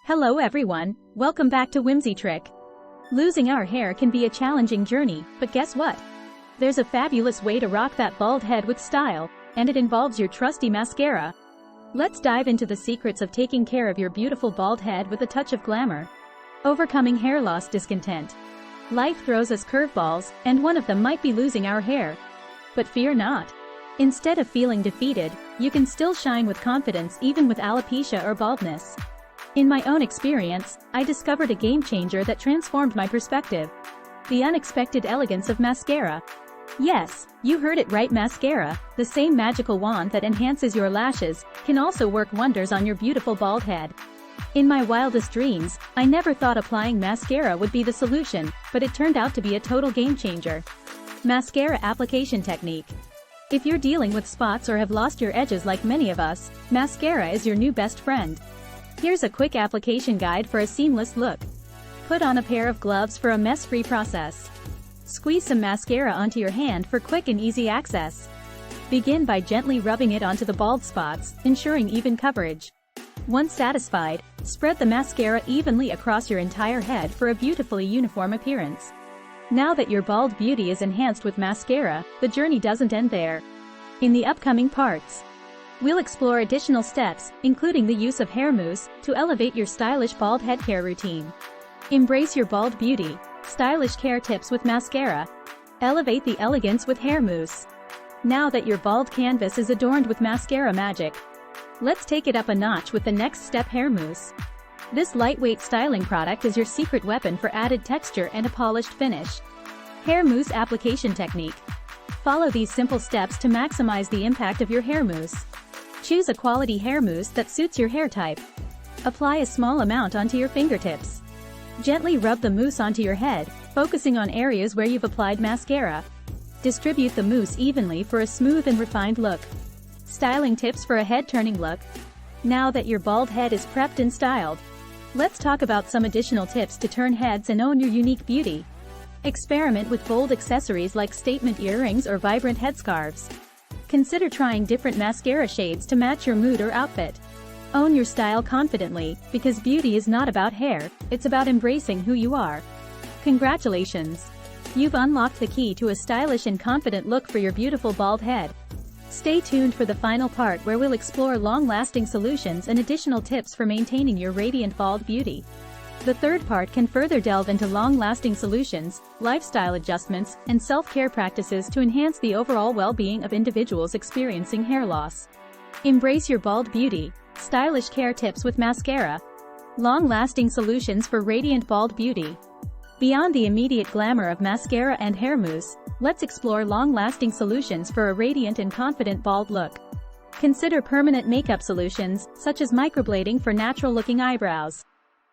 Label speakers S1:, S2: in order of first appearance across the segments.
S1: Hello everyone, welcome back to Whimsy Trick. Losing our hair can be a challenging journey, but guess what? There's a fabulous way to rock that bald head with style, and it involves your trusty mascara. Let's dive into the secrets of taking care of your beautiful bald head with a touch of glamour. Overcoming hair loss discontent. Life throws us curveballs, and one of them might be losing our hair. But fear not. Instead of feeling defeated, you can still shine with confidence even with alopecia or baldness. In my own experience, I discovered a game changer that transformed my perspective. The unexpected elegance of mascara. Yes, you heard it right, mascara, the same magical wand that enhances your lashes, can also work wonders on your beautiful bald head. In my wildest dreams, I never thought applying mascara would be the solution, but it turned out to be a total game changer. Mascara application technique. If you're dealing with spots or have lost your edges like many of us, mascara is your new best friend. Here's a quick application guide for a seamless look. Put on a pair of gloves for a mess-free process. Squeeze some mascara onto your hand for quick and easy access. Begin by gently rubbing it onto the bald spots, ensuring even coverage. Once satisfied, spread the mascara evenly across your entire head for a beautifully uniform appearance. Now that your bald beauty is enhanced with mascara, the journey doesn't end there. In the upcoming parts, we'll explore additional steps, including the use of hair mousse, to elevate your stylish bald head care routine. Embrace your bald beauty. Stylish care tips with mascara. Elevate the elegance with hair mousse. Now that your bald canvas is adorned with mascara magic, let's take it up a notch with the next step, hair mousse. This lightweight styling product is your secret weapon for added texture and a polished finish. Hair mousse application technique. Follow these simple steps to maximize the impact of your hair mousse. Choose a quality hair mousse that suits your hair type. Apply a small amount onto your fingertips. Gently rub the mousse onto your head, focusing on areas where you've applied mascara. Distribute the mousse evenly for a smooth and refined look. Styling tips for a head-turning look. Now that your bald head is prepped and styled, let's talk about some additional tips to turn heads and own your unique beauty. Experiment with bold accessories like statement earrings or vibrant headscarves. Consider trying different mascara shades to match your mood or outfit. Own your style confidently, because beauty is not about hair, it's about embracing who you are. Congratulations! You've unlocked the key to a stylish and confident look for your beautiful bald head. Stay tuned for the final part where we'll explore long-lasting solutions and additional tips for maintaining your radiant bald beauty. The third part can further delve into long-lasting solutions, lifestyle adjustments, and self-care practices to enhance the overall well-being of individuals experiencing hair loss. Embrace your bald beauty. Stylish care tips with mascara. Long-lasting solutions for radiant bald beauty. Beyond the immediate glamour of mascara and hair mousse, let's explore long-lasting solutions for a radiant and confident bald look. Consider permanent makeup solutions, such as microblading for natural-looking eyebrows.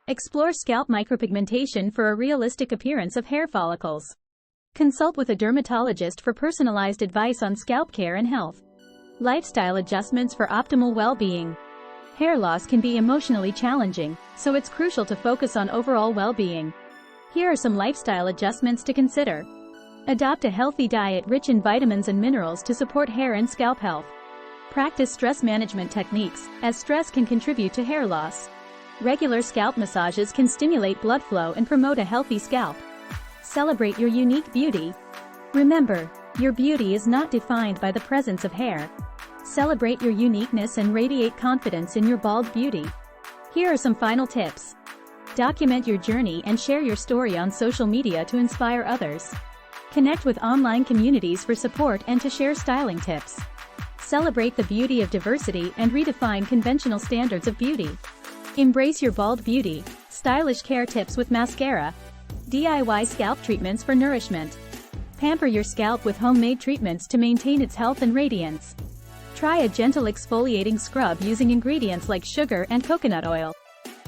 S1: Explore scalp micropigmentation for a realistic appearance of hair follicles. Consult with a dermatologist for personalized advice on scalp care and health. Lifestyle adjustments for optimal well-being. Hair loss can be emotionally challenging, so it's crucial to focus on overall well-being. Here are some lifestyle adjustments to consider. Adopt a healthy diet rich in vitamins and minerals to support hair and scalp health. Practice stress management techniques, as stress can contribute to hair loss. Regular scalp massages can stimulate blood flow and promote a healthy scalp. Celebrate your unique beauty. Remember, your beauty is not defined by the presence of hair. Celebrate your uniqueness and radiate confidence in your bald beauty. Here are some final tips. Document your journey and share your story on social media to inspire others. Connect with online communities for support and to share styling tips. Celebrate the beauty of diversity and redefine conventional standards of beauty. Embrace your bald beauty. Stylish care tips with mascara. DIY scalp treatments for nourishment. Pamper your scalp with homemade treatments to maintain its health and radiance. Try a gentle exfoliating scrub using ingredients like sugar and coconut oil.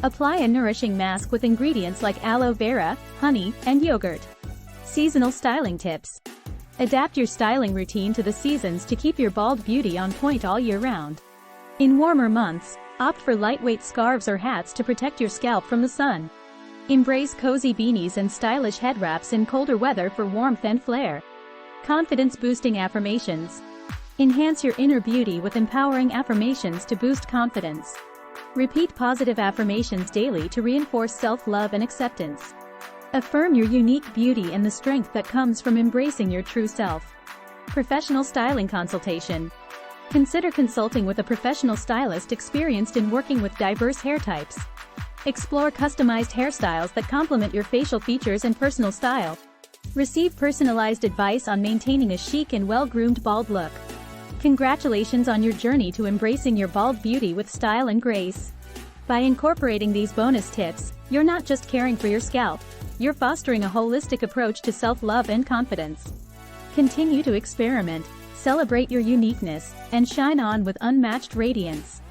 S1: Apply a nourishing mask with ingredients like aloe vera, honey, and yogurt. Seasonal styling tips. Adapt your styling routine to the seasons to keep your bald beauty on point all year round. In warmer months, opt for lightweight scarves or hats to protect your scalp from the sun. Embrace cozy beanies and stylish head wraps in colder weather for warmth and flair. Confidence-boosting affirmations. Enhance your inner beauty with empowering affirmations to boost confidence. Repeat positive affirmations daily to reinforce self-love and acceptance. Affirm your unique beauty and the strength that comes from embracing your true self. Professional styling consultation. Consider consulting with a professional stylist experienced in working with diverse hair types. Explore customized hairstyles that complement your facial features and personal style. Receive personalized advice on maintaining a chic and well-groomed bald look. Congratulations on your journey to embracing your bald beauty with style and grace. By incorporating these bonus tips, you're not just caring for your scalp, you're fostering a holistic approach to self-love and confidence. Continue to experiment, celebrate your uniqueness, and shine on with unmatched radiance.